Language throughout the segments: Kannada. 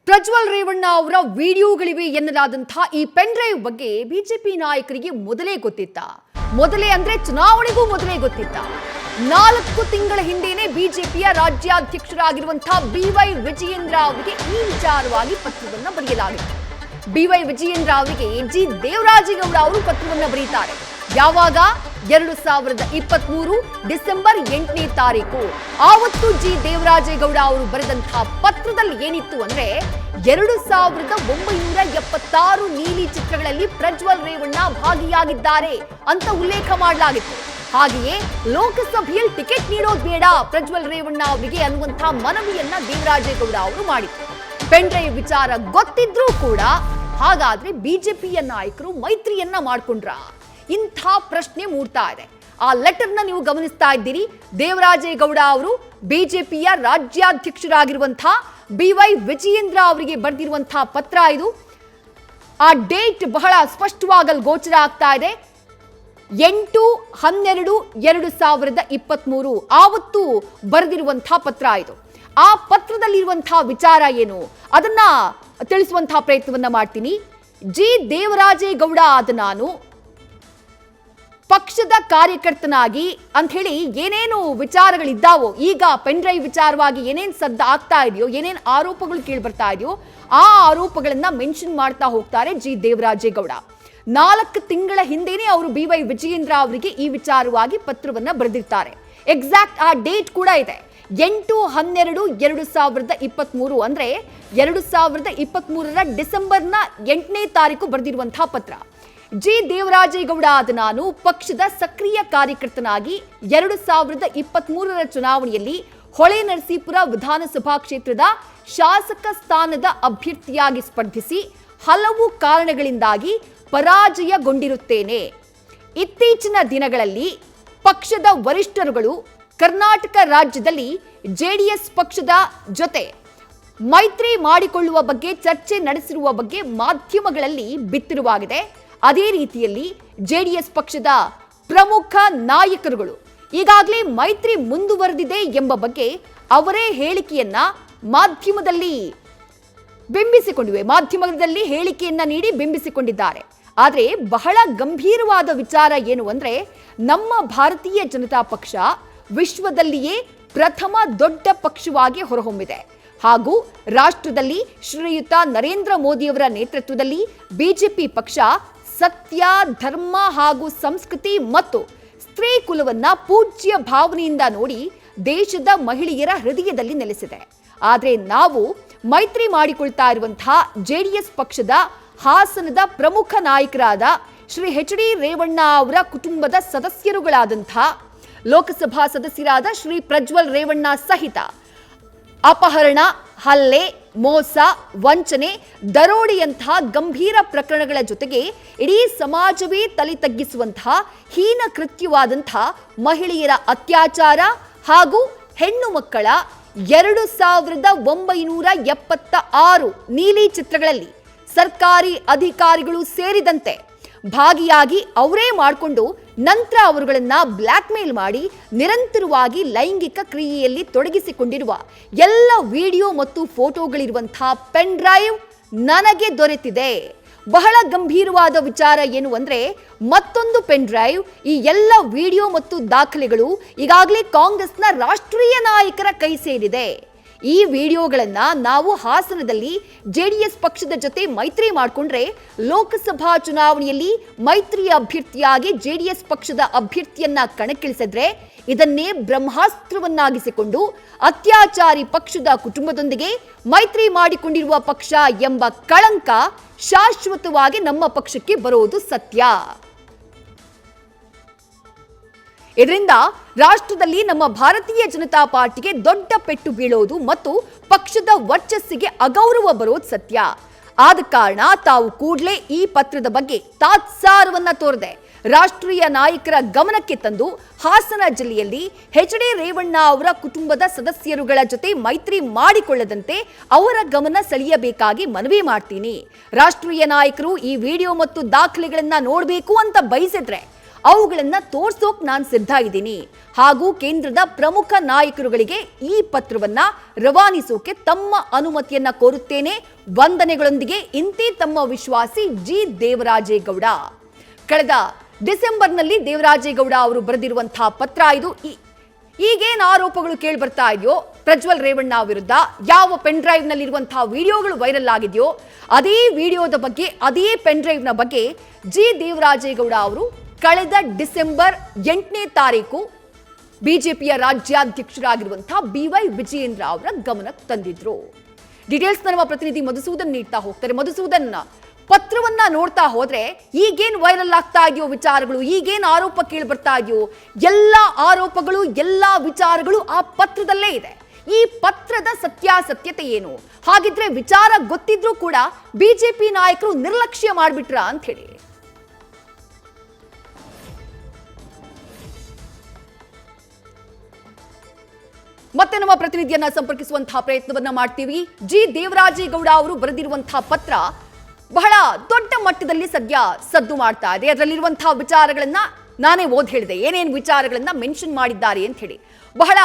ಪ್ರಜ್ವಲ್ ರೇವಣ್ಣ ಅವರ ವಿಡಿಯೋಗಳಿವೆ ಎನ್ನಲಾದಂತಹ ಈ ಪೆನ್ ಡ್ರೈವ್ ಬಗ್ಗೆ ಬಿಜೆಪಿ ನಾಯಕರಿಗೆ ಮೊದಲೇ ಗೊತ್ತಿತ್ತ. ಮೊದಲೇ ಅಂದ್ರೆ ಚುನಾವಣೆಗೂ ಮೊದಲೇ ಗೊತ್ತಿತ್ತ. 4 ತಿಂಗಳ ಹಿಂದೆನೇ ಬಿಜೆಪಿಯ ರಾಜ್ಯಾಧ್ಯಕ್ಷರಾಗಿರುವಂತಹ BY ವಿಜಯೇಂದ್ರ ಅವರಿಗೆ ಈ ವಿಚಾರವಾಗಿ ಪತ್ರವನ್ನು ಬರೆಯಲಾಗಿತ್ತು. BY ವಿಜಯೇಂದ್ರ ಅವರಿಗೆ ಜಿ ದೇವರಾಜೇಗೌಡ ಅವರು ಪತ್ರವನ್ನು ಬರೀತಾರೆ. ಯಾವಾಗ? 2023 ಡಿಸೆಂಬರ್ 8ನೇ ತಾರೀಕು. ಆವತ್ತು ಜಿ ದೇವರಾಜೇಗೌಡ ಅವರು ಬರೆದಂತಹ ಪತ್ರದಲ್ಲಿ ಏನಿತ್ತು ಅಂದ್ರೆ 2976 ನೀಲಿ ಚಿತ್ರಗಳಲ್ಲಿ ಪ್ರಜ್ವಲ್ ರೇವಣ್ಣ ಭಾಗಿಯಾಗಿದ್ದಾರೆ ಅಂತ ಉಲ್ಲೇಖ ಮಾಡಲಾಗಿತ್ತು. ಹಾಗೆಯೇ ಲೋಕಸಭೆಯಲ್ಲಿ ಟಿಕೆಟ್ ನೀಡೋದು ಬೇಡ ಪ್ರಜ್ವಲ್ ರೇವಣ್ಣ ಅವರಿಗೆ ಅನ್ನುವಂತಹ ಮನವಿಯನ್ನ ದೇವರಾಜೇಗೌಡ ಅವರು ಮಾಡಿದ್ರು. ಪೆನ್ ಡ್ರೈವ್ ವಿಚಾರ ಗೊತ್ತಿದ್ರೂ ಕೂಡ ಹಾಗಾದ್ರೆ ಬಿಜೆಪಿಯ ನಾಯಕರು ಮೈತ್ರಿಯನ್ನ ಮಾಡ್ಕೊಂಡ್ರ? ಇಂಥ ಪ್ರಶ್ನೆ ಮೂಡ್ತಾ ಇದೆ. ಆ ಲೆಟರ್ನ ನೀವು ಗಮನಿಸ್ತಾ ಇದ್ದೀರಿ. ದೇವರಾಜೇಗೌಡ ಅವರು ಬಿಜೆಪಿಯ ರಾಜ್ಯಾಧ್ಯಕ್ಷರಾಗಿರುವಂತಹ BY ವಿಜಯೇಂದ್ರ ಅವರಿಗೆ ಬರೆದಿರುವಂತಹ ಪತ್ರ ಇದು. ಆ ಡೇಟ್ ಬಹಳ ಸ್ಪಷ್ಟವಾಗಿ ಗೋಚರ ಆಗ್ತಾ ಇದೆ. 8/12/2023 ಆವತ್ತು ಬರೆದಿರುವಂತಹ ಪತ್ರ ಇದು. ಆ ಪತ್ರದಲ್ಲಿರುವಂತಹ ವಿಚಾರ ಏನು ಅದನ್ನ ತಿಳಿಸುವಂತಹ ಪ್ರಯತ್ನವನ್ನ ಮಾಡ್ತೀನಿ. ಜಿ ದೇವರಾಜೇಗೌಡ ಆದ ನಾನು ಪಕ್ಷದ ಕಾರ್ಯಕರ್ತನಾಗಿ ಅಂತ ಹೇಳಿ ಏನೇನು ವಿಚಾರಗಳಿದ್ದಾವೋ, ಈಗ ಪೆನ್ ಡ್ರೈವ್ ವಿಚಾರವಾಗಿ ಏನೇನು ಸದ್ದ ಆಗ್ತಾ ಇದೆಯೋ, ಏನೇನು ಆರೋಪಗಳು ಕೇಳಿ ಬರ್ತಾ ಇದೆಯೋ ಆ ಆರೋಪಗಳನ್ನ ಮೆನ್ಷನ್ ಮಾಡ್ತಾ ಹೋಗ್ತಾರೆ ಜಿ ದೇವರಾಜೇಗೌಡ. 4 ತಿಂಗಳ ಹಿಂದೆನೇ ಅವರು BY ವಿಜಯೇಂದ್ರ ಅವರಿಗೆ ಈ ವಿಚಾರವಾಗಿ ಪತ್ರವನ್ನ ಬರೆದಿರ್ತಾರೆ. ಎಕ್ಸಾಕ್ಟ್ ಆ ಡೇಟ್ ಕೂಡ ಇದೆ. 8/12/2023 ಅಂದ್ರೆ 2023 ಡಿಸೆಂಬರ್ನ 8ನೇ ತಾರೀಕು ಬರೆದಿರುವಂತಹ ಪತ್ರ. ಜಿ ದೇವರಾಜೇಗೌಡ ಆದ ನಾನು ಪಕ್ಷದ ಸಕ್ರಿಯ ಕಾರ್ಯಕರ್ತನಾಗಿ 2023 ಚುನಾವಣೆಯಲ್ಲಿ ಹೊಳೆನರಸೀಪುರ ವಿಧಾನಸಭಾ ಕ್ಷೇತ್ರದ ಶಾಸಕ ಸ್ಥಾನದ ಅಭ್ಯರ್ಥಿಯಾಗಿ ಸ್ಪರ್ಧಿಸಿ ಹಲವು ಕಾರಣಗಳಿಂದಾಗಿ ಪರಾಜಯಗೊಂಡಿರುತ್ತೇನೆ. ಇತ್ತೀಚಿನ ದಿನಗಳಲ್ಲಿ ಪಕ್ಷದ ವರಿಷ್ಠರುಗಳು ಕರ್ನಾಟಕ ರಾಜ್ಯದಲ್ಲಿ JDS ಪಕ್ಷದ ಜೊತೆ ಮೈತ್ರಿ ಮಾಡಿಕೊಳ್ಳುವ ಬಗ್ಗೆ ಚರ್ಚೆ ನಡೆಸಿರುವ ಬಗ್ಗೆ ಮಾಧ್ಯಮಗಳಲ್ಲಿ ಬಿತ್ತರವಾಗಿದೆ. ಅದೇ ರೀತಿಯಲ್ಲಿ JDS ಪಕ್ಷದ ಪ್ರಮುಖ ನಾಯಕರುಗಳು ಈಗಾಗಲೇ ಮೈತ್ರಿ ಮುಂದುವರೆದಿದೆ ಎಂಬ ಬಗ್ಗೆ ಅವರೇ ಹೇಳಿಕೆಯನ್ನ ಮಾಧ್ಯಮದಲ್ಲಿ ಹೇಳಿಕೆಯನ್ನ ನೀಡಿ ಬಿಂಬಿಸಿಕೊಂಡಿದ್ದಾರೆ. ಆದರೆ ಬಹಳ ಗಂಭೀರವಾದ ವಿಚಾರ ಏನು ಅಂದ್ರೆ, ನಮ್ಮ ಭಾರತೀಯ ಜನತಾ ಪಕ್ಷ ವಿಶ್ವದಲ್ಲಿಯೇ ಪ್ರಥಮ ದೊಡ್ಡ ಪಕ್ಷವಾಗಿ ಹೊರಹೊಮ್ಮಿದೆ ಹಾಗೂ ರಾಷ್ಟ್ರದಲ್ಲಿ ಶ್ರೀಯುತ ನರೇಂದ್ರ ಮೋದಿಯವರ ನೇತೃತ್ವದಲ್ಲಿ ಬಿಜೆಪಿ ಪಕ್ಷ ಸತ್ಯ, ಧರ್ಮ ಹಾಗೂ ಸಂಸ್ಕೃತಿ ಮತ್ತು ಸ್ತ್ರೀ ಕುಲವನ್ನ ಪೂಜ್ಯ ಭಾವನೆಯಿಂದ ನೋಡಿ ದೇಶದ ಮಹಿಳೆಯರ ಹೃದಯದಲ್ಲಿ ನೆಲೆಸಿದೆ. ಆದರೆ ನಾವು ಮೈತ್ರಿ ಮಾಡಿಕೊಳ್ತಾ ಇರುವಂತಹ JDS ಪಕ್ಷದ ಹಾಸನದ ಪ್ರಮುಖ ನಾಯಕರಾದ ಶ್ರೀ HD ರೇವಣ್ಣ ಅವರ ಕುಟುಂಬದ ಸದಸ್ಯರುಗಳಾದಂತಹ ಲೋಕಸಭಾ ಸದಸ್ಯರಾದ ಶ್ರೀ ಪ್ರಜ್ವಲ್ ರೇವಣ್ಣ ಸಹಿತ ಅಪಹರಣ, ಹಲ್ಲೆ, ಮೋಸ, ವಂಚನೆ, ದರೋಡೆಯಂತಹ ಗಂಭೀರ ಪ್ರಕರಣಗಳ ಜೊತೆಗೆ ಇಡೀ ಸಮಾಜವೇ ತಲೆ ತಗ್ಗಿಸುವಂತಹ ಹೀನ ಕೃತ್ಯವಾದಂತಹ ಮಹಿಳೆಯರ ಅತ್ಯಾಚಾರ ಹಾಗೂ ಹೆಣ್ಣು ಮಕ್ಕಳ 2976 ನೀಲಿ ಚಿತ್ರಗಳಲ್ಲಿ ಸರ್ಕಾರಿ ಅಧಿಕಾರಿಗಳು ಸೇರಿದಂತೆ ಭಾಗಿಯಾಗಿ ಅವರೇ ಮಾಡಿಕೊಂಡು ನಂತರ ಅವರುಗಳನ್ನ ಬ್ಲ್ಯಾಕ್ ಮೇಲ್ ಮಾಡಿ ನಿರಂತರವಾಗಿ ಲೈಂಗಿಕ ಕ್ರಿಯೆಯಲ್ಲಿ ತೊಡಗಿಸಿಕೊಂಡಿರುವ ಎಲ್ಲ ವಿಡಿಯೋ ಮತ್ತು ಫೋಟೋಗಳಿರುವಂತಹ ಪೆನ್ ಡ್ರೈವ್ ನನಗೆ ದೊರೆತಿದೆ. ಬಹಳ ಗಂಭೀರವಾದ ವಿಚಾರ ಏನು ಅಂದ್ರೆ, ಮತ್ತೊಂದು ಪೆನ್ ಡ್ರೈವ್, ಈ ಎಲ್ಲ ವಿಡಿಯೋ ಮತ್ತು ದಾಖಲೆಗಳು ಈಗಾಗಲೇ ಕಾಂಗ್ರೆಸ್ನ ರಾಷ್ಟ್ರೀಯ ನಾಯಕರ ಕೈ ಸೇರಿದೆ. ಈ ವಿಡಿಯೋಗಳನ್ನ ನಾವು ಹಾಸನದಲ್ಲಿ JDS ಪಕ್ಷದ ಜೊತೆ ಮೈತ್ರಿ ಮಾಡಿಕೊಂಡ್ರೆ ಲೋಕಸಭಾ ಚುನಾವಣೆಯಲ್ಲಿ ಮೈತ್ರಿ ಅಭ್ಯರ್ಥಿಯಾಗಿ JDS ಪಕ್ಷದ ಅಭ್ಯರ್ಥಿಯನ್ನ ಕಣಕ್ಕಿಳಿಸಿದ್ರೆ ಇದನ್ನೇ ಬ್ರಹ್ಮಾಸ್ತ್ರವನ್ನಾಗಿಸಿಕೊಂಡು ಅತ್ಯಾಚಾರಿ ಪಕ್ಷದ ಕುಟುಂಬದೊಂದಿಗೆ ಮೈತ್ರಿ ಮಾಡಿಕೊಂಡಿರುವ ಪಕ್ಷ ಎಂಬ ಕಳಂಕ ಶಾಶ್ವತವಾಗಿ ನಮ್ಮ ಪಕ್ಷಕ್ಕೆ ಬರೋದು ಸತ್ಯ. ಇದರಿಂದ ರಾಷ್ಟ್ರದಲ್ಲಿ ನಮ್ಮ ಭಾರತೀಯ ಜನತಾ ಪಾರ್ಟಿಗೆ ದೊಡ್ಡ ಪೆಟ್ಟು ಬೀಳೋದು ಮತ್ತು ಪಕ್ಷದ ವರ್ಚಸ್ಸಿಗೆ ಅಗೌರವ ಬರೋದು ಸತ್ಯ. ಆದ ಕಾರಣ ತಾವು ಕೂಡಲೇ ಈ ಪತ್ರದ ಬಗ್ಗೆ ತಾತ್ಸಾರವನ್ನ ತೋರದೆ ರಾಷ್ಟ್ರೀಯ ನಾಯಕರ ಗಮನಕ್ಕೆ ತಂದು ಹಾಸನ ಜಿಲ್ಲೆಯಲ್ಲಿ HD ರೇವಣ್ಣ ಅವರ ಕುಟುಂಬದ ಸದಸ್ಯರುಗಳ ಜೊತೆ ಮೈತ್ರಿ ಮಾಡಿಕೊಳ್ಳದಂತೆ ಅವರ ಗಮನ ಸೆಳೆಯಬೇಕಾಗಿ ಮನವಿ ಮಾಡ್ತೀನಿ. ರಾಷ್ಟ್ರೀಯ ನಾಯಕರು ಈ ವಿಡಿಯೋ ಮತ್ತು ದಾಖಲೆಗಳನ್ನ ನೋಡಬೇಕು ಅಂತ ಬಯಸಿದ್ರೆ ಅವುಗಳನ್ನ ತೋರ್ಸೋಕ್ ನಾನು ಸಿದ್ಧ ಇದ್ದೀನಿ ಹಾಗೂ ಕೇಂದ್ರದ ಪ್ರಮುಖ ನಾಯಕರುಗಳಿಗೆ ಈ ಪತ್ರವನ್ನ ರವಾನಿಸೋಕೆ ತಮ್ಮ ಅನುಮತಿಯನ್ನ ಕೋರುತ್ತೇನೆ. ವಂದನೆಗಳೊಂದಿಗೆ ಇಂತಿ ತಮ್ಮ ವಿಶ್ವಾಸಿ ಜಿ ದೇವರಾಜೇಗೌಡ. ಕಳೆದ ಡಿಸೆಂಬರ್ನಲ್ಲಿ ದೇವರಾಜೇಗೌಡ ಅವರು ಬರೆದಿರುವಂತಹ ಪತ್ರ ಇದು. ಈಗೇನು ಆರೋಪಗಳು ಕೇಳಿ ಬರ್ತಾ ಇದೆಯೋ ಪ್ರಜ್ವಲ್ ರೇವಣ್ಣ ವಿರುದ್ಧ, ಯಾವ ಪೆನ್ ಡ್ರೈವ್ ನಲ್ಲಿರುವಂತಹ ವಿಡಿಯೋಗಳು ವೈರಲ್ ಆಗಿದೆಯೋ ಅದೇ ವಿಡಿಯೋದ ಬಗ್ಗೆ, ಅದೇ ಪೆನ್ ಡ್ರೈವ್ನ ಬಗ್ಗೆ ಜಿ ದೇವರಾಜೇಗೌಡ ಅವರು ಕಳೆದ ಡಿಸೆಂಬರ್ 8ನೇ ತಾರೀಕು ಬಿಜೆಪಿಯ ರಾಜ್ಯಾಧ್ಯಕ್ಷರಾಗಿರುವಂತಹ BY ವಿಜಯೇಂದ್ರ ಅವರ ಗಮನಕ್ಕೆ ತಂದಿದ್ರು. ಡೀಟೇಲ್ಸ್ ನಮ್ಮ ಪ್ರತಿನಿಧಿ ಮಧುಸೂದನ್ ನೀಡ್ತಾ ಹೋಗ್ತಾರೆ. ಮಧುಸೂದನ್, ಪತ್ರವನ್ನ ನೋಡ್ತಾ ಹೋದ್ರೆ ಈಗೇನ್ ವೈರಲ್ ಆಗ್ತಾ ಇದೆಯೋ ವಿಚಾರಗಳು, ಈಗೇನ್ ಆರೋಪ ಕೇಳಿ ಬರ್ತಾ ಇದೆಯೋ ಎಲ್ಲ ಆರೋಪಗಳು, ಎಲ್ಲ ವಿಚಾರಗಳು ಆ ಪತ್ರದಲ್ಲೇ ಇದೆ. ಈ ಪತ್ರದ ಸತ್ಯಾಸತ್ಯತೆ ಏನು? ಹಾಗಿದ್ರೆ ವಿಚಾರ ಗೊತ್ತಿದ್ರೂ ಕೂಡ ಬಿಜೆಪಿ ನಾಯಕರು ನಿರ್ಲಕ್ಷ್ಯ ಮಾಡ್ಬಿಟ್ರ ಅಂತ ಹೇಳಿ. ಮತ್ತೆ ನಮ್ಮ ಪ್ರತಿನಿಧಿಯನ್ನ ಸಂಪರ್ಕಿಸುವಂತಹ ಪ್ರಯತ್ನವನ್ನ ಮಾಡ್ತೀವಿ. ಜಿ ದೇವರಾಜೇಗೌಡ ಅವರು ಬರೆದಿರುವಂತಹ ಪತ್ರ ಬಹಳ ದೊಡ್ಡ ಮಟ್ಟದಲ್ಲಿ ಸದ್ಯ ಸದ್ದು ಮಾಡ್ತಾ ಇದೆ. ಅದರಲ್ಲಿರುವಂತಹ ವಿಚಾರಗಳನ್ನ ನಾನೇ ಓದ್ ಹೇಳಿದೆ, ಏನೇನು ವಿಚಾರಗಳನ್ನ ಮೆನ್ಷನ್ ಮಾಡಿದ್ದಾರೆ ಅಂತ ಹೇಳಿ. ಬಹಳ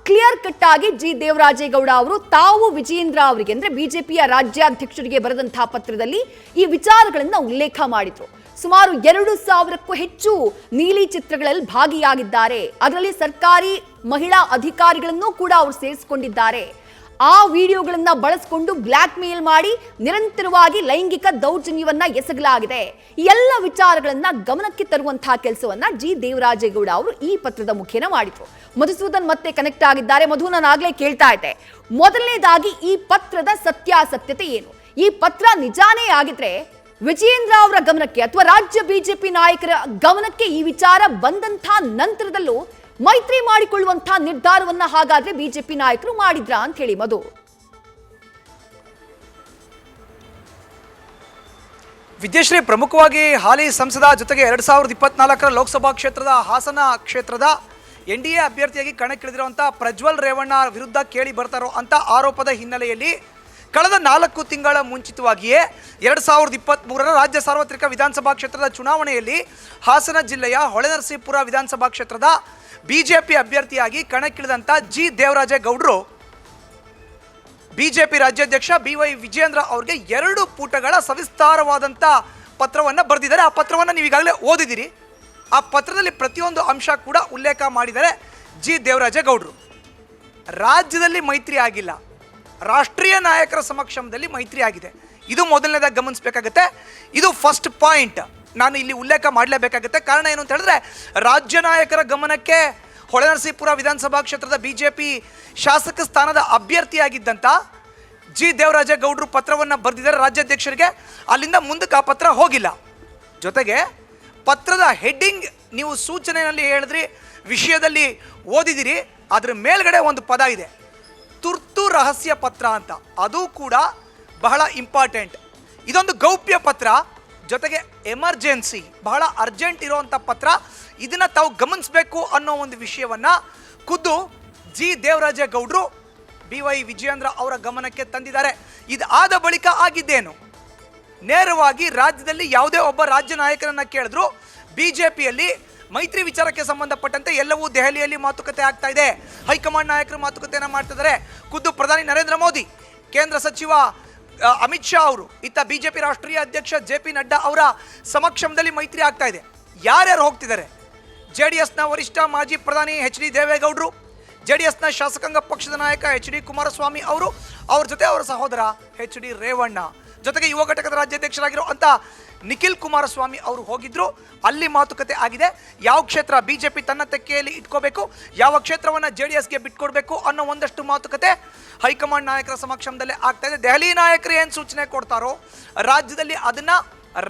ಕ್ಲಿಯರ್ ಕಟ್ ಆಗಿ ಜಿ ದೇವರಾಜೇಗೌಡ ಅವರು ತಾವು ವಿಜಯೇಂದ್ರ ಅವರಿಗೆ, ಅಂದ್ರೆ ಬಿಜೆಪಿಯ ರಾಜ್ಯಾಧ್ಯಕ್ಷರಿಗೆ ಬರೆದಂತಹ ಪತ್ರದಲ್ಲಿ ಈ ವಿಚಾರಗಳನ್ನ ಉಲ್ಲೇಖ ಮಾಡಿದ್ರು. ಸುಮಾರು 2,000ಕ್ಕೂ ಹೆಚ್ಚು ನೀಲಿ ಚಿತ್ರಗಳಲ್ಲಿ ಭಾಗಿಯಾಗಿದ್ದಾರೆ. ಅದರಲ್ಲಿ ಸರ್ಕಾರಿ ಮಹಿಳಾ ಅಧಿಕಾರಿಗಳನ್ನು ಕೂಡ ಅವರು ಸೇರಿಸಿಕೊಂಡಿದ್ದಾರೆ. ಆ ವಿಡಿಯೋಗಳನ್ನ ಬಳಸಿಕೊಂಡು ಬ್ಲಾಕ್ ಮೇಲ್ ಮಾಡಿ ನಿರಂತರವಾಗಿ ಲೈಂಗಿಕ ದೌರ್ಜನ್ಯವನ್ನ ಎಸಗಲಾಗಿದೆ. ಎಲ್ಲ ವಿಚಾರಗಳನ್ನ ಗಮನಕ್ಕೆ ತರುವಂತಹ ಕೆಲಸವನ್ನ ಜಿ ದೇವರಾಜೇಗೌಡ ಅವರು ಈ ಪತ್ರದ ಮುಖೇನ ಮಾಡಿದ್ರು. ಮಧುಸೂದನ್ ಮತ್ತೆ ಕನೆಕ್ಟ್ ಆಗಿದ್ದಾರೆ. ಮಧು, ನಾನು ಆಗ್ಲೇ ಕೇಳ್ತಾ ಇದ್ದೆ, ಮೊದಲನೇದಾಗಿ ಈ ಪತ್ರದ ಸತ್ಯಾಸತ್ಯತೆ ಏನು? ಈ ಪತ್ರ ನಿಜಾನೇ ಆಗಿದ್ರೆ ವಿಜಯೇಂದ್ರ ಅವರ ಗಮನಕ್ಕೆ ಅಥವಾ ರಾಜ್ಯ ಬಿಜೆಪಿ ನಾಯಕರ ಗಮನಕ್ಕೆ ಈ ವಿಚಾರ ಬಂದಂತಹ ನಂತರದಲ್ಲೂ ಮೈತ್ರಿ ಮಾಡಿಕೊಳ್ಳುವಂತಹ ನಿರ್ಧಾರವನ್ನ ಹಾಗಾದ್ರೆ ಬಿಜೆಪಿ ನಾಯಕರು ಮಾಡಿದ್ರ ಅಂತ ಹೇಳಿ ಮಧು. ವಿದ್ಯಾಶ್ರೀ, ಪ್ರಮುಖವಾಗಿ ಹಾಲಿ ಸಂಸದ ಜೊತೆಗೆ 2024ರ ಲೋಕಸಭಾ ಕ್ಷೇತ್ರದ ಹಾಸನ ಕ್ಷೇತ್ರದ NDA ಅಭ್ಯರ್ಥಿಯಾಗಿ ಕಣಕ್ಕಿಳಿದಿರುವಂತಹ ಪ್ರಜ್ವಲ್ ರೇವಣ್ಣ ವಿರುದ್ಧ ಕೇಳಿ ಬರ್ತಾರೋ ಅಂತ ಆರೋಪದ ಹಿನ್ನೆಲೆಯಲ್ಲಿ ಕಳೆದ 4 ತಿಂಗಳ ಮುಂಚಿತವಾಗಿಯೇ 2023ರ ರಾಜ್ಯ ಸಾರ್ವತ್ರಿಕ ವಿಧಾನಸಭಾ ಕ್ಷೇತ್ರದ ಚುನಾವಣೆಯಲ್ಲಿ ಹಾಸನ ಜಿಲ್ಲೆಯ ಹೊಳೆನರಸೀಪುರ ವಿಧಾನಸಭಾ ಕ್ಷೇತ್ರದ ಬಿಜೆಪಿ ಅಭ್ಯರ್ಥಿಯಾಗಿ ಕಣಕ್ಕಿಳಿದಂಥ ಜಿ ದೇವರಾಜೇಗೌಡರು ಬಿಜೆಪಿ ರಾಜ್ಯಾಧ್ಯಕ್ಷ BY ವಿಜಯೇಂದ್ರ ಅವರಿಗೆ 2 ಪುಟಗಳ ಸವಿಸ್ತಾರವಾದಂಥ ಪತ್ರವನ್ನು ಬರೆದಿದ್ದಾರೆ. ಆ ಪತ್ರವನ್ನು ನೀವು ಈಗಾಗಲೇ ಓದಿದ್ದೀರಿ. ಆ ಪತ್ರದಲ್ಲಿ ಪ್ರತಿಯೊಂದು ಅಂಶ ಕೂಡ ಉಲ್ಲೇಖ ಮಾಡಿದ್ದಾರೆ ಜಿ ದೇವರಾಜೇಗೌಡರು. ರಾಜ್ಯದಲ್ಲಿ ಮೈತ್ರಿ ಆಗಿಲ್ಲ, ರಾಷ್ಟ್ರೀಯ ನಾಯಕರ ಸಮಕ್ಷಮದಲ್ಲಿ ಮೈತ್ರಿ ಆಗಿದೆ. ಇದು ಮೊದಲನೇದಾಗಿ ಗಮನಿಸಬೇಕಾಗುತ್ತೆ. ಇದು ಫಸ್ಟ್ ಪಾಯಿಂಟ್ ನಾನು ಇಲ್ಲಿ ಉಲ್ಲೇಖ ಮಾಡಲೇಬೇಕಾಗುತ್ತೆ. ಕಾರಣ ಏನು ಅಂತ ಹೇಳಿದ್ರೆ, ರಾಜ್ಯ ನಾಯಕರ ಗಮನಕ್ಕೆ ಹೊಳೆನರಸೀಪುರ ವಿಧಾನಸಭಾ ಕ್ಷೇತ್ರದ ಬಿಜೆಪಿ ಶಾಸಕ ಸ್ಥಾನದ ಅಭ್ಯರ್ಥಿಯಾಗಿದ್ದಂಥ ಜಿ ದೇವರಾಜೇಗೌಡರು ಪತ್ರವನ್ನು ಬರೆದಿದ್ದಾರೆ ರಾಜ್ಯಾಧ್ಯಕ್ಷರಿಗೆ. ಅಲ್ಲಿಂದ ಮುಂದಕ್ಕೆ ಆ ಪತ್ರ ಹೋಗಿಲ್ಲ. ಜೊತೆಗೆ ಪತ್ರದ ಹೆಡ್ಡಿಂಗ್ ನೀವು ಸೂಚನೆಯಲ್ಲಿ ಹೇಳಿದ್ರಿ, ವಿಷಯದಲ್ಲಿ ಓದಿದಿರಿ, ಅದರ ಮೇಲ್ಗಡೆ ಒಂದು ಪದ ಇದೆ, ತುರ್ತು ರಹಸ್ಯ ಪತ್ರ ಅಂತ. ಅದು ಕೂಡ ಬಹಳ ಇಂಪಾರ್ಟೆಂಟ್. ಇದೊಂದು ಗೌಪ್ಯ ಪತ್ರ, ಜೊತೆಗೆ ಎಮರ್ಜೆನ್ಸಿ, ಬಹಳ ಅರ್ಜೆಂಟ್ ಇರುವಂಥ ಪತ್ರ. ಇದನ್ನು ತಾವು ಗಮನಿಸಬೇಕು ಅನ್ನೋ ಒಂದು ವಿಷಯವನ್ನು ಖುದ್ದು ಜಿ ದೇವರಾಜೇಗೌಡರು BY ವಿಜಯೇಂದ್ರ ಅವರ ಗಮನಕ್ಕೆ ತಂದಿದ್ದಾರೆ. ಇದಾದ ಬಳಿಕ ಆಗಿದ್ದೇನು? ನೇರವಾಗಿ ರಾಜ್ಯದಲ್ಲಿ ಯಾವುದೇ ಒಬ್ಬ ರಾಜ್ಯ ನಾಯಕರನ್ನು ಕೇಳಿದ್ರು ಬಿಜೆಪಿಯಲ್ಲಿ ಮೈತ್ರಿ ವಿಚಾರಕ್ಕೆ ಸಂಬಂಧಪಟ್ಟಂತೆ ಎಲ್ಲವೂ ದೆಹಲಿಯಲ್ಲಿ ಮಾತುಕತೆ ಆಗ್ತಾ ಇದೆ. ಹೈಕಮಾಂಡ್ ನಾಯಕರು ಮಾತುಕತೆಯನ್ನು ಮಾಡ್ತಿದ್ದಾರೆ. ಖುದ್ದು ಪ್ರಧಾನಿ ನರೇಂದ್ರ ಮೋದಿ, ಕೇಂದ್ರ ಸಚಿವ ಅಮಿತ್ ಶಾ ಅವರು, ಇತ್ತ ಬಿಜೆಪಿ ರಾಷ್ಟ್ರೀಯ ಅಧ್ಯಕ್ಷ JP ನಡ್ಡಾ ಅವರ ಸಮಕ್ಷಮದಲ್ಲಿ ಮೈತ್ರಿ ಆಗ್ತಾ ಇದೆ. ಯಾರ್ಯಾರು ಹೋಗ್ತಿದ್ದಾರೆ? JDSನ ವರಿಷ್ಠ ಮಾಜಿ ಪ್ರಧಾನಿ HD ದೇವೇಗೌಡರು, JDSನ ಶಾಸಕಾಂಗ ಪಕ್ಷದ ನಾಯಕ HD ಕುಮಾರಸ್ವಾಮಿ ಅವರು, ಅವ್ರ ಜೊತೆ ಅವರ ಸಹೋದರ HD ರೇವಣ್ಣ, ಜೊತೆಗೆ ಯುವ ಘಟಕದ ರಾಜ್ಯಾಧ್ಯಕ್ಷರಾಗಿರುವಂಥ ನಿಖಿಲ್ ಕುಮಾರಸ್ವಾಮಿ ಅವರು ಹೋಗಿದ್ರು. ಅಲ್ಲಿ ಮಾತುಕತೆ ಆಗಿದೆ. ಯಾವ ಕ್ಷೇತ್ರ ಬಿಜೆಪಿ ತನ್ನ ತೆಕ್ಕೆಯಲ್ಲಿ ಇಟ್ಕೋಬೇಕು, ಯಾವ ಕ್ಷೇತ್ರವನ್ನು JDSಗೆ ಬಿಟ್ಕೊಡ್ಬೇಕು ಅನ್ನೋ ಒಂದಷ್ಟು ಮಾತುಕತೆ ಹೈಕಮಾಂಡ್ ನಾಯಕರ ಸಮಕ್ಷಮದಲ್ಲೇ ಆಗ್ತಾ ಇದೆ. ದೆಹಲಿ ನಾಯಕರು ಏನು ಸೂಚನೆ ಕೊಡ್ತಾರೋ ರಾಜ್ಯದಲ್ಲಿ ಅದನ್ನ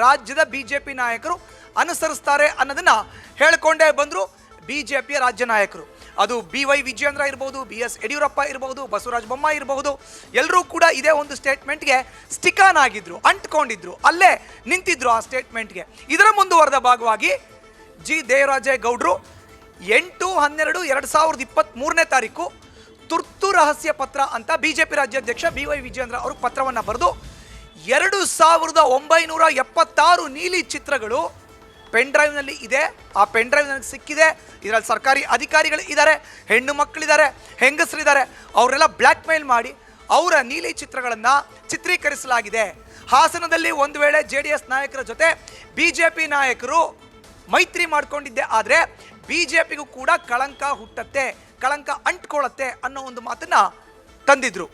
ರಾಜ್ಯದ ಬಿಜೆಪಿ ನಾಯಕರು ಅನುಸರಿಸ್ತಾರೆ ಅನ್ನೋದನ್ನ ಹೇಳಿಕೊಂಡೇ ಬಂದರು ಬಿಜೆಪಿಯ ರಾಜ್ಯ ನಾಯಕರು. ಅದು BY ವಿಜಯೇಂದ್ರ ಇರಬಹುದು, BS ಯಡಿಯೂರಪ್ಪ ಇರಬಹುದು, ಬಸವರಾಜ ಬೊಮ್ಮಾಯಿ ಇರಬಹುದು, ಎಲ್ಲರೂ ಕೂಡ ಇದೇ ಒಂದು ಸ್ಟೇಟ್ಮೆಂಟ್ಗೆ ಸ್ಟಿಕ್ ಆನ್ ಆಗಿದ್ರು, ಅಂಟ್ಕೊಂಡಿದ್ರು, ಅಲ್ಲೇ ನಿಂತಿದ್ರು ಆ ಸ್ಟೇಟ್ಮೆಂಟ್ಗೆ. ಇದರ ಮುಂದುವರೆದ ಭಾಗವಾಗಿ ಜಿ ದೇವರಾಜೇಗೌಡರು 8/12/2023ನೇ ತಾರೀಕು ತುರ್ತು ರಹಸ್ಯ ಪತ್ರ ಅಂತ ಬಿಜೆಪಿ ರಾಜ್ಯಾಧ್ಯಕ್ಷ BY ವಿಜಯೇಂದ್ರ ಅವರು ಪತ್ರವನ್ನು ಬರೆದು 2976 ನೀಲಿ ಚಿತ್ರಗಳು ಪೆನ್ ಡ್ರೈವ್ನಲ್ಲಿ ಇದೆ, ಆ ಪೆನ್ ಡ್ರೈವ್ ನನಗೆ ಸಿಕ್ಕಿದೆ, ಇದರಲ್ಲಿ ಸರ್ಕಾರಿ ಅಧಿಕಾರಿಗಳು ಇದ್ದಾರೆ, ಹೆಣ್ಣು ಮಕ್ಕಳಿದ್ದಾರೆ, ಹೆಂಗಸರಿದ್ದಾರೆ, ಅವರೆಲ್ಲ ಬ್ಲ್ಯಾಕ್ ಮೇಲ್ ಮಾಡಿ ಅವರ ನೀಲಿ ಚಿತ್ರಗಳನ್ನು ಚಿತ್ರೀಕರಿಸಲಾಗಿದೆ. ಹಾಸನದಲ್ಲಿ ಒಂದು ವೇಳೆ JDS ನಾಯಕರ ಜೊತೆ BJP ನಾಯಕರು ಮೈತ್ರಿ ಮಾಡ್ಕೊಂಡಿದ್ದೆ ಆದರೆ BJPಗೂ ಕೂಡ ಕಳಂಕ ಹುಟ್ಟತ್ತೆ, ಕಳಂಕ ಅಂಟ್ಕೊಳ್ಳತ್ತೆ ಅನ್ನೋ ಒಂದು ಮಾತನ್ನ ತಂದಿದ್ರು.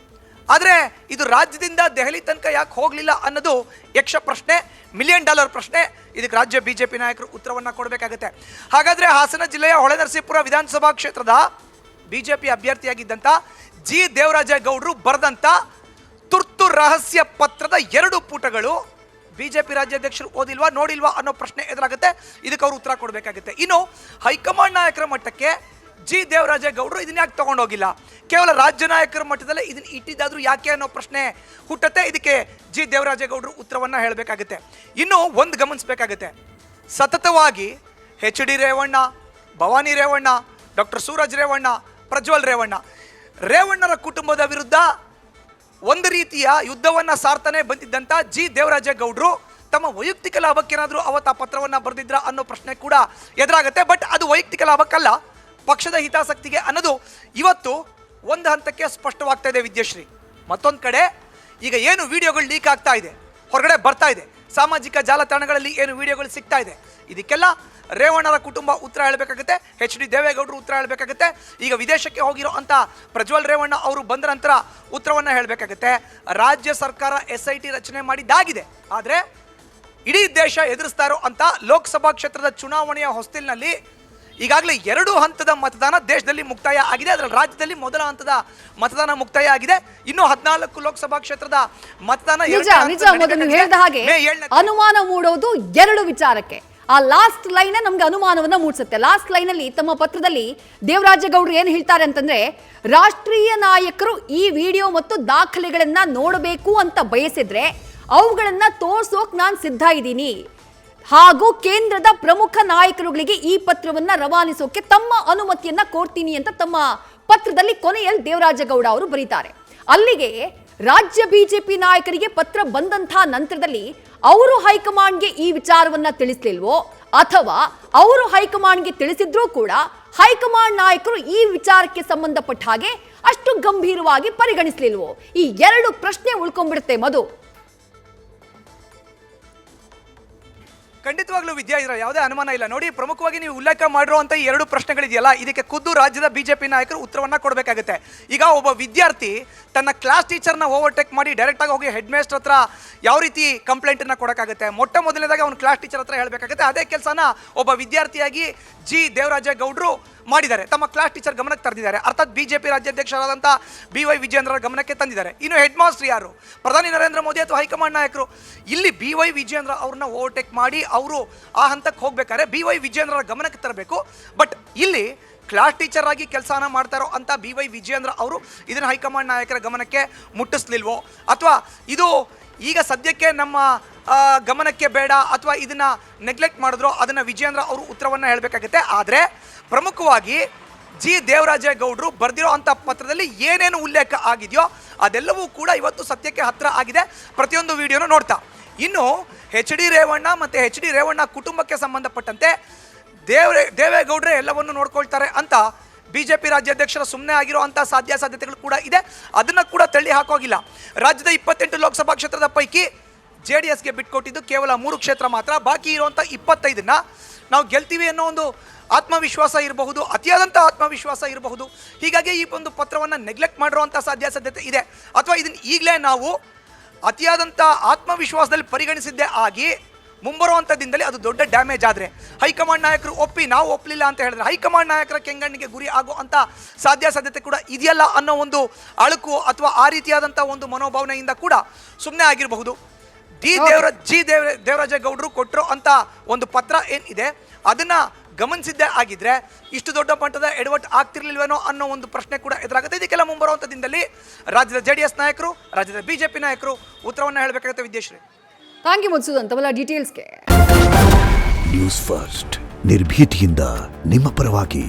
ಆದರೆ ಇದು ರಾಜ್ಯದಿಂದ ದೆಹಲಿ ತನಕ ಯಾಕೆ ಹೋಗಲಿಲ್ಲ ಅನ್ನೋದು ಯಕ್ಷ ಪ್ರಶ್ನೆ, $1 ಮಿಲಿಯನ್ ಪ್ರಶ್ನೆ. ಇದಕ್ಕೆ ರಾಜ್ಯ BJP ನಾಯಕರು ಉತ್ತರವನ್ನು ಕೊಡಬೇಕಾಗುತ್ತೆ. ಹಾಗಾದರೆ ಹಾಸನ ಜಿಲ್ಲೆಯ ಹೊಳೆನರಸೀಪುರ ವಿಧಾನಸಭಾ ಕ್ಷೇತ್ರದ BJP ಅಭ್ಯರ್ಥಿಯಾಗಿದ್ದಂಥ G. ದೇವರಾಜೇಗೌಡರು ಬರೆದಂಥ ತುರ್ತು ರಹಸ್ಯ ಪತ್ರದ 2 ಪುಟಗಳು BJP ರಾಜ್ಯಾಧ್ಯಕ್ಷರು ಓದಿಲ್ವಾ ನೋಡಿಲ್ವಾ ಅನ್ನೋ ಪ್ರಶ್ನೆ ಎದುರಾಗುತ್ತೆ. ಇದಕ್ಕೆ ಅವರು ಉತ್ತರ ಕೊಡಬೇಕಾಗುತ್ತೆ. ಇನ್ನು ಹೈಕಮಾಂಡ್ ನಾಯಕರ ಮಟ್ಟಕ್ಕೆ G. ದೇವರಾಜೇಗೌಡರು ಇದನ್ನ ಯಾಕೆ ತಗೊಂಡೋಗಿಲ್ಲ, ಕೇವಲ ರಾಜ್ಯ ನಾಯಕರ ಮಟ್ಟದಲ್ಲೇ ಇದನ್ನ ಇಟ್ಟಿದ್ದಾದ್ರೂ ಯಾಕೆ ಅನ್ನೋ ಪ್ರಶ್ನೆ ಹುಟ್ಟತ್ತೆ. ಇದಕ್ಕೆ G. ದೇವರಾಜೇಗೌಡರು ಉತ್ತರವನ್ನು ಹೇಳಬೇಕಾಗುತ್ತೆ. ಇನ್ನು ಒಂದು ಗಮನಿಸಬೇಕಾಗುತ್ತೆ, ಸತತವಾಗಿ HD ರೇವಣ್ಣ, ಭವಾನಿ ರೇವಣ್ಣ, ಡಾಕ್ಟರ್ ಸೂರಜ್ ರೇವಣ್ಣ, ಪ್ರಜ್ವಲ್ ರೇವಣ್ಣರ ಕುಟುಂಬದ ವಿರುದ್ಧ ಒಂದು ರೀತಿಯ ಯುದ್ಧವನ್ನು ಸಾರ್ತಾನೆ ಬಂದಿದ್ದಂಥ G. ದೇವರಾಜೇಗೌಡರು ತಮ್ಮ ವೈಯಕ್ತಿಕ ಲಾಭಕ್ಕೇನಾದರೂ ಅವತ್ತು ಆ ಪತ್ರವನ್ನು ಬರೆದಿದ್ರ ಅನ್ನೋ ಪ್ರಶ್ನೆ ಕೂಡ ಎದುರಾಗುತ್ತೆ. ಬಟ್ ಅದು ವೈಯಕ್ತಿಕ ಲಾಭಕ್ಕಲ್ಲ, ಪಕ್ಷದ ಹಿತಾಸಕ್ತಿಗೆ ಅನ್ನೋದು ಇವತ್ತು ಒಂದು ಹಂತಕ್ಕೆ ಸ್ಪಷ್ಟವಾಗ್ತಾ ಇದೆ ವಿದ್ಯಾಶ್ರೀ. ಮತ್ತೊಂದು ಕಡೆ ಈಗ ಏನು ವಿಡಿಯೋಗಳು ಲೀಕ್ ಆಗ್ತಾ ಇದೆ, ಹೊರಗಡೆ ಬರ್ತಾ ಇದೆ, ಸಾಮಾಜಿಕ ಜಾಲತಾಣಗಳಲ್ಲಿ ಏನು ವಿಡಿಯೋಗಳು ಸಿಗ್ತಾ ಇದೆ, ಇದಕ್ಕೆಲ್ಲ ರೇವಣ್ಣರ ಕುಟುಂಬ ಉತ್ತರ ಹೇಳಬೇಕಾಗುತ್ತೆ, HD ದೇವೇಗೌಡರು ಉತ್ತರ ಹೇಳಬೇಕಾಗುತ್ತೆ. ಈಗ ವಿದೇಶಕ್ಕೆ ಹೋಗಿರೋ ಅಂತ ಪ್ರಜ್ವಲ್ ರೇವಣ್ಣ ಅವರು ಬಂದ ನಂತರ ಉತ್ತರವನ್ನು ಹೇಳಬೇಕಾಗುತ್ತೆ. ರಾಜ್ಯ ಸರ್ಕಾರ SIT ರಚನೆ ಮಾಡಿದ್ದಾಗಿದೆ, ಆದರೆ ಇಡೀ ದೇಶ ಎದುರಿಸ್ತಾ ಇರೋ ಅಂತ ಲೋಕಸಭಾ ಕ್ಷೇತ್ರದ ಚುನಾವಣೆಯ ಹೊಸ್ತಿಲಿನಲ್ಲಿ ಈಗಾಗಲೇ 2 ಹಂತದ ಮತದಾನ ದೇಶದಲ್ಲಿ ಮುಕ್ತಾಯ ಆಗಿದೆ. ಅದರಲ್ಲಿ ರಾಜ್ಯದಲ್ಲಿ ಮೊದಲ ಹಂತದ ಮತದಾನ ಮುಕ್ತಾಯ ಆಗಿದೆ. ಇನ್ನು 14 ಲೋಕಸಭಾ ಕ್ಷೇತ್ರದ ಮತದಾನ ಹೇಳಿದ ಹಾಗೆ ಅನುಮಾನ ಮೂಡೋದು 2 ವಿಚಾರಕ್ಕೆ. ಆ ಲಾಸ್ಟ್ ಲೈನ್ ನಮ್ಗೆ ಅನುಮಾನವನ್ನ ಮೂಡಿಸುತ್ತೆ. ಲಾಸ್ಟ್ ಲೈನ್ ಅಲ್ಲಿ ತಮ್ಮ ಪತ್ರದಲ್ಲಿ ದೇವರಾಜೇಗೌಡರು ಏನು ಹೇಳ್ತಾರೆ ಅಂತಂದ್ರೆ, ರಾಷ್ಟ್ರೀಯ ನಾಯಕರು ಈ ವಿಡಿಯೋ ಮತ್ತು ದಾಖಲೆಗಳನ್ನ ನೋಡಬೇಕು ಅಂತ ಬಯಸಿದ್ರೆ ಅವುಗಳನ್ನ ತೋರ್ಸೋಕ್ ನಾನು ಸಿದ್ಧ ಇದ್ದೀನಿ, ಹಾಗೂ ಕೇಂದ್ರದ ಪ್ರಮುಖ ನಾಯಕರುಗಳಿಗೆ ಈ ಪತ್ರವನ್ನ ರವಾನಿಸೋಕೆ ತಮ್ಮ ಅನುಮತಿಯನ್ನ ಕೊಡ್ತೀನಿ ಅಂತ ತಮ್ಮ ಪತ್ರದಲ್ಲಿ ಕೊನೆಯಲ್ಲಿ ದೇವರಾಜೇಗೌಡ ಅವರು ಬರೀತಾರೆ. ಅಲ್ಲಿಗೆ ರಾಜ್ಯ BJP ನಾಯಕರಿಗೆ ಪತ್ರ ಬಂದಂತ ನಂತರದಲ್ಲಿ ಅವರು ಹೈಕಮಾಂಡ್ಗೆ ಈ ವಿಚಾರವನ್ನ ತಿಳಿಸ್ಲಿಲ್ವೋ, ಅಥವಾ ಅವರು ಹೈಕಮಾಂಡ್ಗೆ ತಿಳಿಸಿದ್ರೂ ಕೂಡ ಹೈಕಮಾಂಡ್ ನಾಯಕರು ಈ ವಿಚಾರಕ್ಕೆ ಸಂಬಂಧಪಟ್ಟ ಹಾಗೆ ಅಷ್ಟು ಗಂಭೀರವಾಗಿ ಪರಿಗಣಿಸಲಿಲ್ವೋ, ಈ 2 ಪ್ರಶ್ನೆ ಉಳ್ಕೊಂಡ್ಬಿಡುತ್ತೆ ಮಧು. ಖಂಡಿತವಾಗ್ಲೂ ವಿದ್ಯಾ, ಇದರ ಯಾವುದೇ ಅನುಮಾನ ಇಲ್ಲ. ನೋಡಿ, ಪ್ರಮುಖವಾಗಿ ನೀವು ಉಲ್ಲೇಖ ಮಾಡಿರುವಂಥ ಈ 2 ಪ್ರಶ್ನೆಗಳಿದೆಯಲ್ಲ, ಇದಕ್ಕೆ ಖುದ್ದು ರಾಜ್ಯದ BJP ನಾಯಕರು ಉತ್ತರವನ್ನು ಕೊಡಬೇಕಾಗುತ್ತೆ. ಈಗ ಒಬ್ಬ ವಿದ್ಯಾರ್ಥಿ ತನ್ನ ಕ್ಲಾಸ್ ಟೀಚರ್ನ ಓವರ್ಟೇಕ್ ಮಾಡಿ ಡೈರೆಕ್ಟಾಗಿ ಹೋಗಿ ಹೆಡ್ ಮಾಸ್ಟರ್ ಹತ್ರ ಯಾವ ರೀತಿ ಕಂಪ್ಲೇಂಟನ್ನು ಕೊಡೋಕ್ಕಾಗುತ್ತೆ? ಮೊಟ್ಟ ಮೊದಲನೇದಾಗಿ ಅವನು ಕ್ಲಾಸ್ ಟೀಚರ್ ಹತ್ರ ಹೇಳಬೇಕಾಗುತ್ತೆ. ಅದೇ ಕೆಲಸನ ಒಬ್ಬ ವಿದ್ಯಾರ್ಥಿಯಾಗಿ G. ದೇವರಾಜೇಗೌಡರು ಮಾಡಿದ್ದಾರೆ, ತಮ್ಮ ಕ್ಲಾಸ್ ಟೀಚರ್ ಗಮನಕ್ಕೆ ತರ್ದಿದ್ದಾರೆ. ಅರ್ಥಾತ್ BJP ರಾಜ್ಯಾಧ್ಯಕ್ಷರಾದಂಥ BY ವಿಜಯೇಂದ್ರ ಗಮನಕ್ಕೆ ತಂದಿದ್ದಾರೆ. ಇನ್ನು ಹೆಡ್ ಮಾಸ್ಟರ್ ಯಾರು? ಪ್ರಧಾನಿ ನರೇಂದ್ರ ಮೋದಿ ಅಥವಾ ಹೈಕಮಾಂಡ್ ನಾಯಕರು. ಇಲ್ಲಿ BY ವಿಜಯೇಂದ್ರ ಅವ್ರನ್ನ ಓವರ್ಟೇಕ್ ಮಾಡಿ ಅವರು ಆ ಹಂತಕ್ಕೆ ಹೋಗ್ಬೇಕಾದ್ರೆ BY ವಿಜಯೇಂದ್ರ ಗಮನಕ್ಕೆ ತರಬೇಕು. ಬಟ್ ಇಲ್ಲಿ ಕ್ಲಾಸ್ ಟೀಚರ್ ಆಗಿ ಕೆಲಸನ ಮಾಡ್ತಾ ಇರೋ ಅಂತ BY ವಿಜಯೇಂದ್ರ ಅವರು ಇದನ್ನು ಹೈಕಮಾಂಡ್ ನಾಯಕರ ಗಮನಕ್ಕೆ ಮುಟ್ಟಿಸ್ಲಿಲ್ವೋ, ಅಥವಾ ಇದು ಈಗ ಸದ್ಯಕ್ಕೆ ನಮ್ಮ ಗಮನಕ್ಕೆ ಬೇಡ ಅಥವಾ ಇದನ್ನ ನೆಗ್ಲೆಕ್ಟ್ ಮಾಡಿದ್ರು, ಅದನ್ನ ವಿಜಯೇಂದ್ರ ಅವರು ಉತ್ತರವನ್ನು ಹೇಳಬೇಕಾಗುತ್ತೆ. ಆದರೆ ಪ್ರಮುಖವಾಗಿ G. ದೇವರಾಜೇಗೌಡರು ಬರೆದಿರೋ ಅಂಥ ಪತ್ರದಲ್ಲಿ ಏನೇನು ಉಲ್ಲೇಖ ಆಗಿದೆಯೋ ಅದೆಲ್ಲವೂ ಕೂಡ ಇವತ್ತು ಸತ್ಯಕ್ಕೆ ಹತ್ತಿರ ಆಗಿದೆ, ಪ್ರತಿಯೊಂದು ವಿಡಿಯೋನು ನೋಡ್ತಾ. ಇನ್ನು HD ರೇವಣ್ಣ ಮತ್ತು HD ರೇವಣ್ಣ ಕುಟುಂಬಕ್ಕೆ ಸಂಬಂಧಪಟ್ಟಂತೆ ದೇವೇಗೌಡರೇ ಎಲ್ಲವನ್ನು ನೋಡ್ಕೊಳ್ತಾರೆ ಅಂತ BJP ರಾಜ್ಯಾಧ್ಯಕ್ಷರ ಸುಮ್ಮನೆ ಆಗಿರೋ ಅಂಥ ಸಾಧ್ಯತೆಗಳು ಕೂಡ ಇದೆ. ಅದನ್ನು ಕೂಡ ತಳ್ಳಿ ಹಾಕೋಗಿಲ್ಲ. ರಾಜ್ಯದ 28 ಲೋಕಸಭಾ ಕ್ಷೇತ್ರದ ಪೈಕಿ JDSಗೆ ಬಿಟ್ಕೊಟ್ಟಿದ್ದು ಕೇವಲ 3 ಕ್ಷೇತ್ರ ಮಾತ್ರ. ಬಾಕಿ ಇರುವಂಥ 25ನ್ನ ನಾವು ಗೆಲ್ತೀವಿ ಅನ್ನೋ ಒಂದು ಆತ್ಮವಿಶ್ವಾಸ ಇರಬಹುದು, ಅತಿಯಾದಂಥ ಆತ್ಮವಿಶ್ವಾಸ ಇರಬಹುದು. ಹೀಗಾಗಿ ಈ ಒಂದು ಪತ್ರವನ್ನು ನೆಗ್ಲೆಕ್ಟ್ ಮಾಡಿರುವಂಥ ಸಾಧ್ಯತೆ ಇದೆ. ಅಥವಾ ಇದನ್ನು ಈಗಲೇ ನಾವು ಅತಿಯಾದಂಥ ಆತ್ಮವಿಶ್ವಾಸದಲ್ಲಿ ಪರಿಗಣಿಸಿದ್ದೇ ಆಗಿ ಮುಂಬರುವಂಥ ದಿನದಲ್ಲಿ ಅದು ದೊಡ್ಡ ಡ್ಯಾಮೇಜ್ ಆದರೆ, ಹೈಕಮಾಂಡ್ ನಾಯಕರು ಒಪ್ಪಿ ನಾವು ಒಪ್ಪಲಿಲ್ಲ ಅಂತ ಹೇಳಿದ್ರೆ ಹೈಕಮಾಂಡ್ ನಾಯಕರ ಕೆಂಗಣ್ಣಿಗೆ ಗುರಿ ಆಗುವಂಥ ಸಾಧ್ಯತೆ ಕೂಡ ಇದೆಯಲ್ಲ ಅನ್ನೋ ಒಂದು ಅಳುಕು ಅಥವಾ ಆ ರೀತಿಯಾದಂಥ ಒಂದು ಮನೋಭಾವನೆಯಿಂದ ಕೂಡ ಸುಮ್ಮನೆ ಆಗಿರಬಹುದು. G. ದೇವರಾಜೇಗೌಡರು ಕೊಟ್ಟರೋ ಅಂತ ಒಂದು ಪತ್ರ ಏನಿದೆ ಅದನ್ನ ಗಮನಿಸಿದ್ದೇ ಆಗಿದ್ರೆ ಇಷ್ಟು ದೊಡ್ಡ ಮಟ್ಟದ ಎಡವಟ್ಟು ಆಗ್ತಿರ್ಲಿಲ್ವೇನೋ ಅನ್ನೋ ಒಂದು ಪ್ರಶ್ನೆ ಕೂಡ ಎದುರಾಗುತ್ತೆ. ಇದಕ್ಕೆಲ್ಲ ಮುಂಬರುವಂಥ ದಿನದಲ್ಲಿ ರಾಜ್ಯದ JDS ನಾಯಕರು, ರಾಜ್ಯದ BJP ನಾಯಕರು ಉತ್ತರವನ್ನು ಹೇಳಬೇಕಾಗುತ್ತೆ. ವಿದ್ಯಾಶ್ರೀ, ಥ್ಯಾಂಕ್ ಯು ಮಧುಸೂದನ್ ತಮ್ಮ ಡೀಟೇಲ್ಸ್ಗೆ. ನ್ಯೂಸ್ ಫಸ್ಟ್ ನಿರ್ಭೀತಿಯಿಂದ ನಿಮ್ಮ ಪರವಾಗಿ.